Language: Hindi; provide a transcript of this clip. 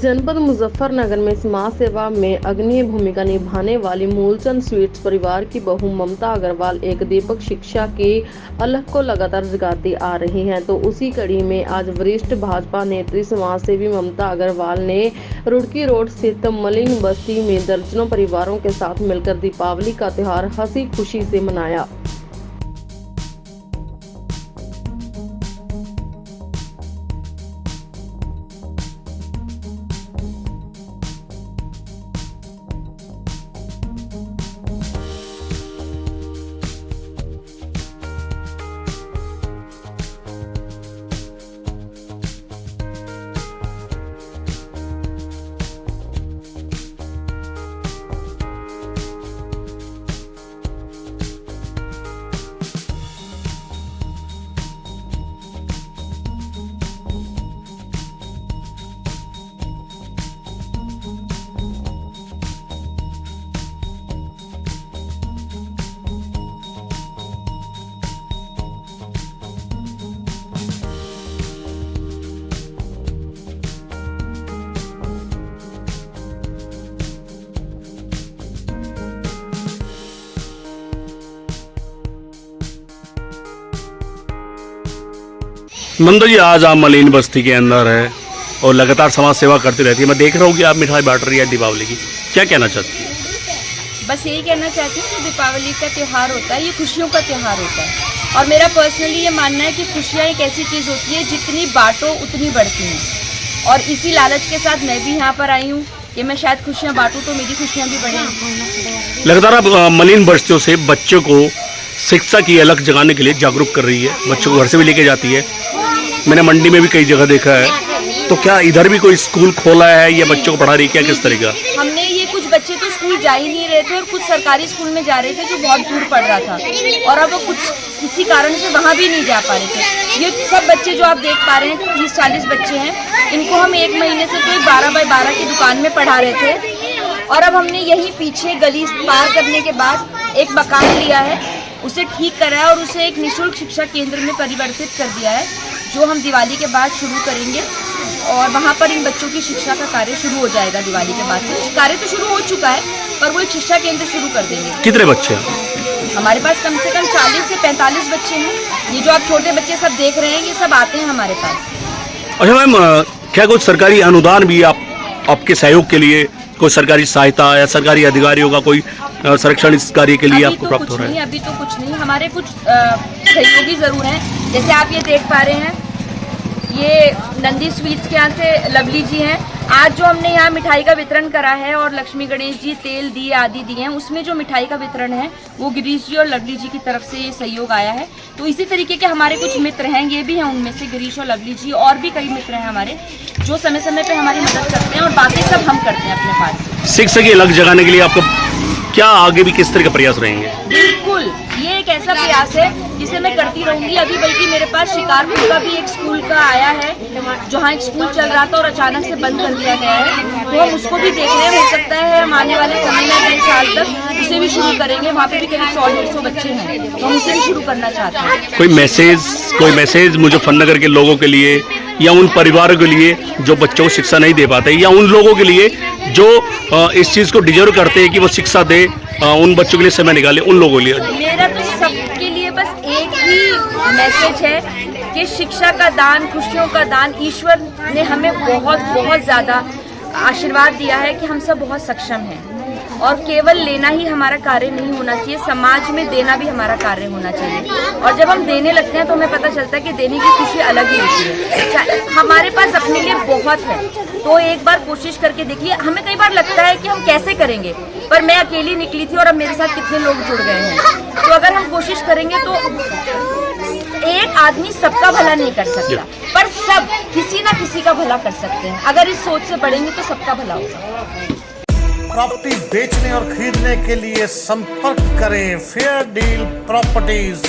जनपद मुजफ्फरनगर में समाज सेवा में अग्रणी भूमिका निभाने वाली मूलचंद स्वीट्स परिवार की बहू ममता अग्रवाल एक दीपक शिक्षा की अलख को लगातार जगाती आ रही हैं। तो उसी कड़ी में आज वरिष्ठ भाजपा नेत्री समाज सेवी ममता अग्रवाल ने रुड़की रोड स्थित मलिन बस्ती में दर्जनों परिवारों के साथ मिलकर दीपावली का त्योहार हंसी खुशी से मनाया। नंदू जी, आज आप मलिन बस्ती के अंदर है और लगातार समाज सेवा करती रहती है। मैं देख रहा हूँ कि आप मिठाई बांट रही है दीपावली की, क्या कहना चाहती है? बस यही कहना चाहती हूँ कि दीपावली का त्यौहार होता है, ये खुशियों का त्यौहार होता है। और मेरा पर्सनली ये मानना है कि खुशियाँ एक ऐसी चीज़ होती है जितनी बांटो उतनी बढ़ती हैं। और इसी लालच के साथ मैं भी यहाँ पर आई हूँ कि मैं शायद खुशियाँ बांटूँ तो मेरी खुशियाँ भी बढ़ें। लगातार आप मलिन बस्तियों से बच्चों को शिक्षा की अलग जगाने के लिए जागरूक कर रही है, बच्चों को घर से भी लेके जाती है। मैंने मंडी में भी कई जगह देखा है, तो क्या इधर भी कोई स्कूल खोला है या बच्चों को पढ़ा रही है, क्या किस तरीका? हमने ये कुछ बच्चे तो स्कूल जा ही नहीं रहे थे और कुछ सरकारी स्कूल में जा रहे थे जो बहुत दूर पड़ रहा था, और अब वो कुछ किसी कारण से वहाँ भी नहीं जा पा रहे थे। ये सब बच्चे जो आप देख पा रहे हैं 30-40 बच्चे हैं, इनको हम 1 महीने से कोई 12x12 की दुकान में पढ़ा रहे थे। और अब हमने यही पीछे गली पार करने के बाद एक मकान लिया है, उसे ठीक करा है और उसे एक निःशुल्क शिक्षा केंद्र में परिवर्तित कर दिया है, जो हम दिवाली के बाद शुरू करेंगे। और वहाँ पर इन बच्चों की शिक्षा का कार्य शुरू हो जाएगा दिवाली के बाद से। कार्य तो शुरू हो चुका है पर वो एक शिक्षा केंद्र शुरू कर देंगे। कितने बच्चे हैं? हमारे पास कम से कम 40 से 45 बच्चे हैं। ये जो आप छोटे बच्चे सब देख रहे हैं ये सब आते हैं हमारे पास। अच्छा मैम, क्या कुछ सरकारी अनुदान भी आपके सहयोग के लिए, कोई सरकारी सहायता या सरकारी अधिकारियों का कोई संरक्षण इस कार्य के लिए आपको प्राप्त हो रहा है? अभी तो कुछ नहीं, हमारे कुछ सहयोगी जरूर हैं। जैसे आप ये देख पा रहे हैं, ये नंदी स्वीट्स के यहाँ से लवली जी हैं। आज जो हमने यहाँ मिठाई का वितरण करा है और लक्ष्मी गणेश जी तेल दिए आदि दिए हैं, उसमें जो मिठाई का वितरण है वो गिरीश जी और लवली जी की तरफ से ये सहयोग आया है। तो इसी तरीके के हमारे कुछ मित्र हैं, ये भी हैं उनमें से गिरीश और लवली जी, और भी कई मित्र हैं हमारे जो समय समय पे हमारी मदद करते हैं और बाकी सब हम करते हैं अपने पास। शिक्षा की अलग जगाने के लिए आपको क्या आगे भी किस तरह के प्रयास रहेंगे? बिल्कुल, ये एक ऐसा प्रयास है जिसे मैं करती रहूंगी। अभी बल्कि मेरे पास शिकारपुर का भी एक स्कूल का आया है, जहाँ एक स्कूल चल रहा था और अचानक से बंद कर दिया गया है, तो हम उसको भी देख रहे हैं। हो सकता है हम आने वाले समय में 2 साल तक उसे भी शुरू करेंगे। वहाँ पे भी करीब 100-150 बच्चे हैं, तो हम उसे भी शुरू करना चाहते हैं। कोई मैसेज मुजफ्फरनगर के लोगों के लिए या उन परिवारों के लिए जो बच्चों को शिक्षा नहीं दे पाते, या उन लोगों के लिए जो इस चीज़ को डिजर्व करते हैं कि वो शिक्षा दे, उन बच्चों के लिए समय निकाले, उन लोगों के लिए? मेरा तो सबके लिए बस एक ही मैसेज है कि शिक्षा का दान, खुशियों का दान, ईश्वर ने हमें बहुत बहुत ज़्यादा आशीर्वाद दिया है कि हम सब बहुत सक्षम हैं। और केवल लेना ही हमारा कार्य नहीं होना चाहिए, समाज में देना भी हमारा कार्य होना चाहिए। और जब हम देने लगते हैं तो हमें पता चलता है कि देने की खुशी अलग ही होती है। हमारे पास अपने लिए बहुत है, तो एक बार कोशिश करके देखिए। हमें कई बार लगता है कि हम कैसे करेंगे, पर मैं अकेली निकली थी और अब मेरे साथ कितने लोग जुड़ गए हैं। तो अगर हम कोशिश करेंगे तो एक आदमी सबका भला नहीं कर सकता, पर सब किसी ना किसी का भला कर सकते हैं। अगर इस सोच से बढ़ेंगे तो सबका भला होगा। प्रॉपर्टी बेचने और खरीदने के लिए संपर्क करें फेयर डील प्रॉपर्टीज।